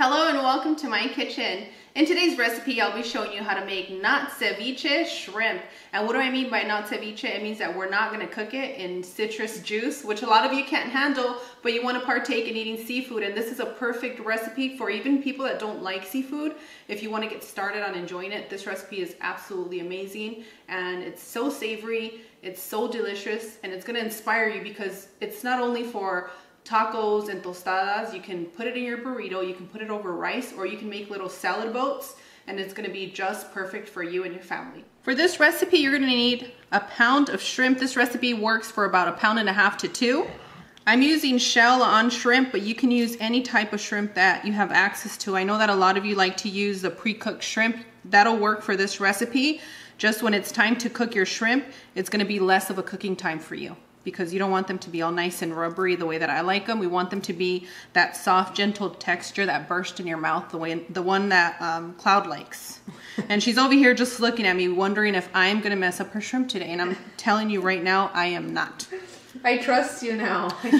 Hello and welcome to my kitchen. In today's recipe, I'll be showing you how to make not ceviche shrimp. And what do I mean by not ceviche? It means that we're not going to cook it in citrus juice, which a lot of you can't handle, but you want to partake in eating seafood. And this is a perfect recipe for even people that don't like seafood. If you want to get started on enjoying it, this recipe is absolutely amazing. And it's so savory, it's so delicious, and it's going to inspire you because it's not only for tacos and tostadas. You can put it in your burrito, you can put it over rice, or you can make little salad boats, and it's going to be just perfect for you and your family. For this recipe, you're going to need a pound of shrimp. This recipe works for about 1.5 pounds to 2. I'm using shell on shrimp, but you can use any type of shrimp that you have access to. I know that a lot of you like to use the pre-cooked shrimp. That'll work for this recipe. Just when it's time to cook your shrimp, it's going to be less of a cooking time for you, because you don't want them to be all nice and rubbery the way that I like them. We want them to be that soft, gentle texture that burst in your mouth, the one that Cloud likes. And she's over here just looking at me, wondering if I'm gonna mess up her shrimp today. And I'm telling you right now, I am not. I trust you now. I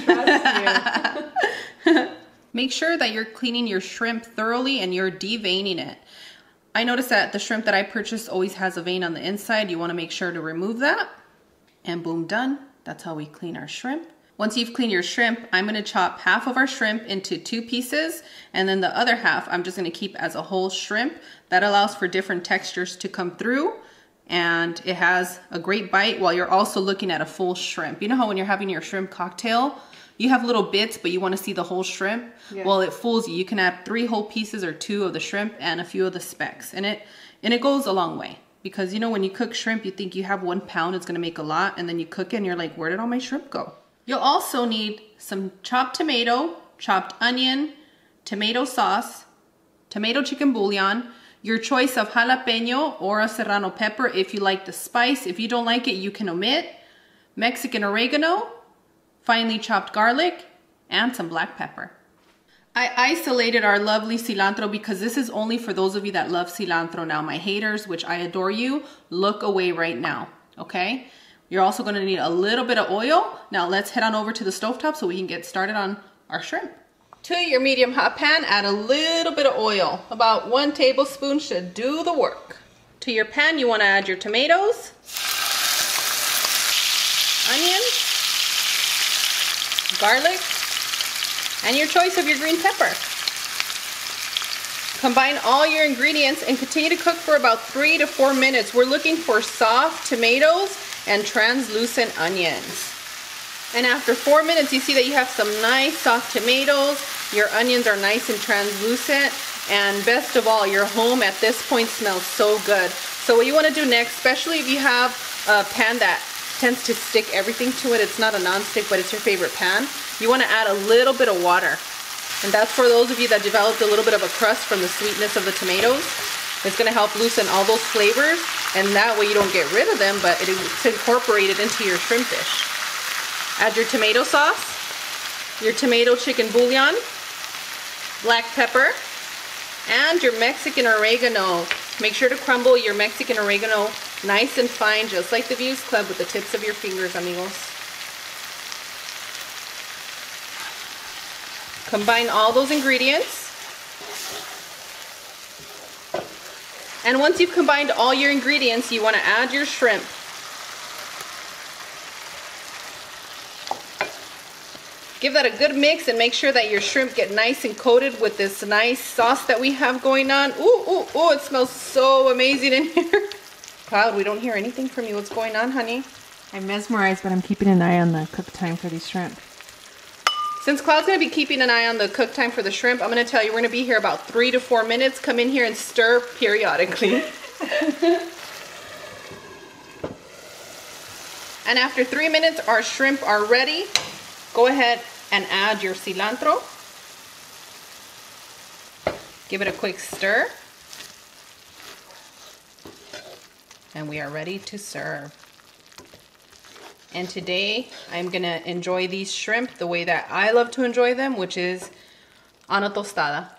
trust you. Make sure that you're cleaning your shrimp thoroughly and you're deveining it. I noticed that the shrimp that I purchased always has a vein on the inside. You wanna make sure to remove that. And boom, done. That's how we clean our shrimp. Once you've cleaned your shrimp, I'm gonna chop half of our shrimp into 2 pieces, and then the other half I'm just gonna keep as a whole shrimp. That allows for different textures to come through, and it has a great bite while you're also looking at a full shrimp. You know how when you're having your shrimp cocktail, you have little bits, but you wanna see the whole shrimp? Yeah. Well, it fools you. You can add 3 whole pieces or 2 of the shrimp and a few of the specks, and it goes a long way. Because you know, when you cook shrimp, you think you have 1 pound, it's gonna make a lot, and then you cook it and you're like, where did all my shrimp go? You'll also need some chopped tomato, chopped onion, tomato sauce, tomato chicken bouillon, your choice of jalapeño or a serrano pepper if you like the spice. If you don't like it, you can omit, Mexican oregano, finely chopped garlic, and some black pepper. I isolated our lovely cilantro because this is only for those of you that love cilantro. Now, my haters, which I adore you, look away right now, okay? You're also gonna need a little bit of oil. Now let's head on over to the stovetop so we can get started on our shrimp. To your medium hot pan, add a little bit of oil. About 1 tablespoon should do the work. To your pan, you wanna add your tomatoes, onions, garlic, and your choice of your green pepper. Combine all your ingredients and continue to cook for about 3 to 4 minutes. We're looking for soft tomatoes and translucent onions. And after 4 minutes, you see that you have some nice soft tomatoes. Your onions are nice and translucent. And best of all, your home at this point smells so good. So what you want to do next, especially if you have a pan that tends to stick everything to it, it's not a non-stick, but it's your favorite pan, you want to add a little bit of water. And that's for those of you that developed a little bit of a crust from the sweetness of the tomatoes. It's going to help loosen all those flavors, and that way you don't get rid of them, but it's incorporated into your shrimp dish. Add your tomato sauce, your tomato chicken bouillon, black pepper, and your Mexican oregano. Make sure to crumble your Mexican oregano nice and fine, just like the Views Club, with the tips of your fingers, amigos. Combine all those ingredients. And once you've combined all your ingredients, you want to add your shrimp. Give that a good mix and make sure that your shrimp get nice and coated with this nice sauce that we have going on. Ooh, ooh, ooh, it smells so amazing in here. Cloud, we don't hear anything from you. What's going on, honey? I'm mesmerized, but I'm keeping an eye on the cook time for these shrimp. Since Cloud's going to be keeping an eye on the cook time for the shrimp, I'm going to tell you we're going to be here about 3 to 4 minutes. Come in here and stir periodically. And after 3 minutes, our shrimp are ready. Go ahead and add your cilantro. Give it a quick stir. And we are ready to serve. And today I'm gonna enjoy these shrimp the way that I love to enjoy them, which is on a tostada.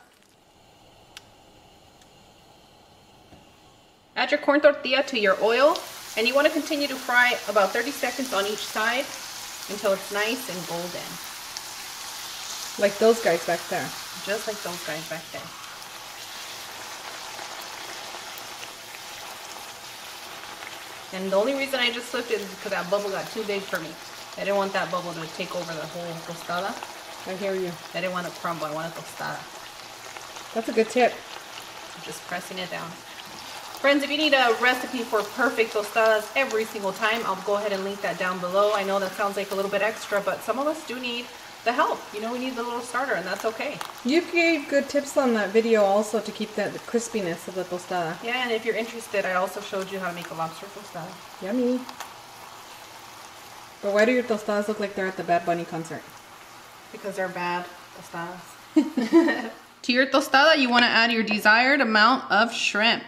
Add your corn tortilla to your oil, and you want to continue to fry about 30 seconds on each side until it's nice and golden. Like those guys back there. Just like those guys back there. And the only reason I just flipped it is because that bubble got too big for me. I didn't want that bubble to take over the whole tostada. I hear you. I didn't want it to crumble. I wanted tostada. That's a good tip. Just pressing it down. Friends, if you need a recipe for perfect tostadas every single time, I'll go ahead and link that down below. I know that sounds like a little bit extra, but some of us do need the help. You know, we need the little starter, and that's okay. You gave good tips on that video also to keep the crispiness of the tostada. Yeah, and if you're interested, I also showed you how to make a lobster tostada. Yummy. But why do your tostadas look like they're at the Bad Bunny concert? Because they're bad tostadas. To your tostada, you want to add your desired amount of shrimp.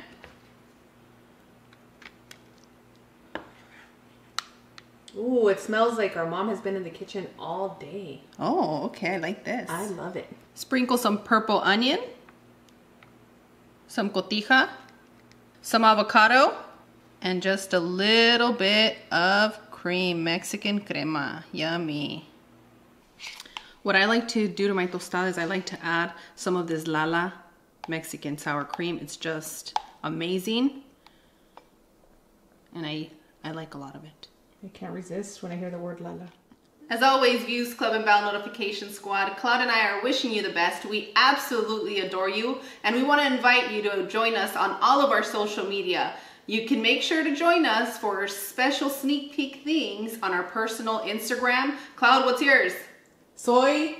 Ooh, it smells like our mom has been in the kitchen all day. Oh, okay, I like this. I love it. Sprinkle some purple onion, some cotija, some avocado, and just a little bit of cream, Mexican crema. Yummy. What I like to do to my tostada is I like to add some of this Lala Mexican sour cream. It's just amazing. And I like a lot of it. I can't resist when I hear the word Lala. As always, Views Club and Bell Notification Squad, Claude and I are wishing you the best. We absolutely adore you, and we want to invite you to join us on all of our social media. You can make sure to join us for special sneak peek things on our personal Instagram. Claude, what's yours? Soy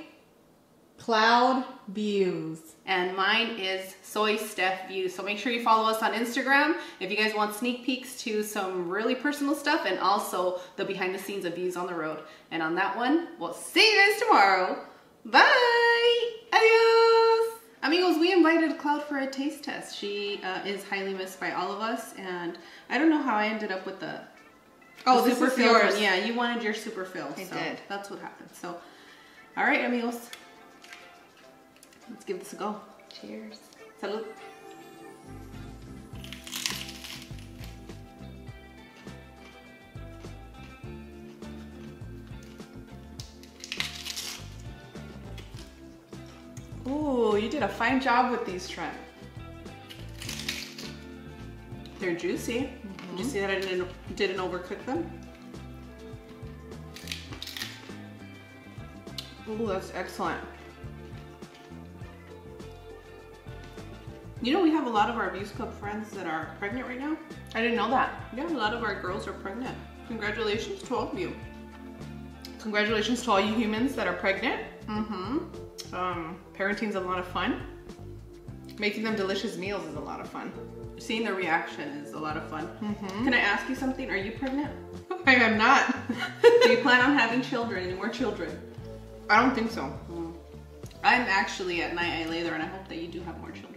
Cloud Views. And mine is Soy Steph Views. So make sure you follow us on Instagram if you guys want sneak peeks to some really personal stuff and also the behind the scenes of Views on the Road. And on that one, we'll see you guys tomorrow. Bye! Adios! Amigos, we invited Cloud for a taste test. She is highly missed by all of us, and I don't know how I ended up with the This super is fill yours. one. Yeah, you wanted your super fill. I so did. That's what happened. So, all right, amigos. Let's give this a go. Cheers. Salud. Ooh, you did a fine job with these shrimp. They're juicy. Did you see that I didn't overcook them? Ooh, that's excellent. You know, we have a lot of our Views Club friends that are pregnant right now. I didn't know that. Yeah, a lot of our girls are pregnant. Congratulations to all of you. Congratulations to all you humans that are pregnant. Parenting's a lot of fun. Making them delicious meals is a lot of fun. Seeing their reaction is a lot of fun. Can I ask you something? Are you pregnant? I am not. Do you plan on having children, any more children? I don't think so. I'm actually, at night I lay there and I hope that you do have more children.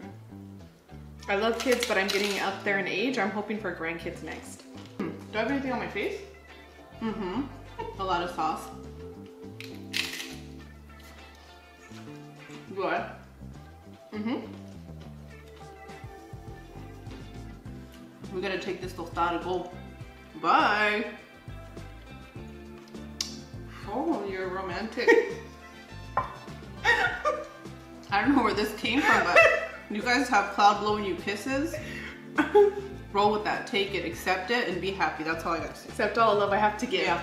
I love kids, but I'm getting up there in age. I'm hoping for grandkids next. Do I have anything on my face? A lot of sauce. Good. We're gonna take this tostada go. Bye. Oh, you're romantic. I don't know where this came from, but you guys have Cloud blowing you kisses. Roll with that, take it, accept it, and be happy. That's all I gotta say. Accept all the love I have to give. Yeah.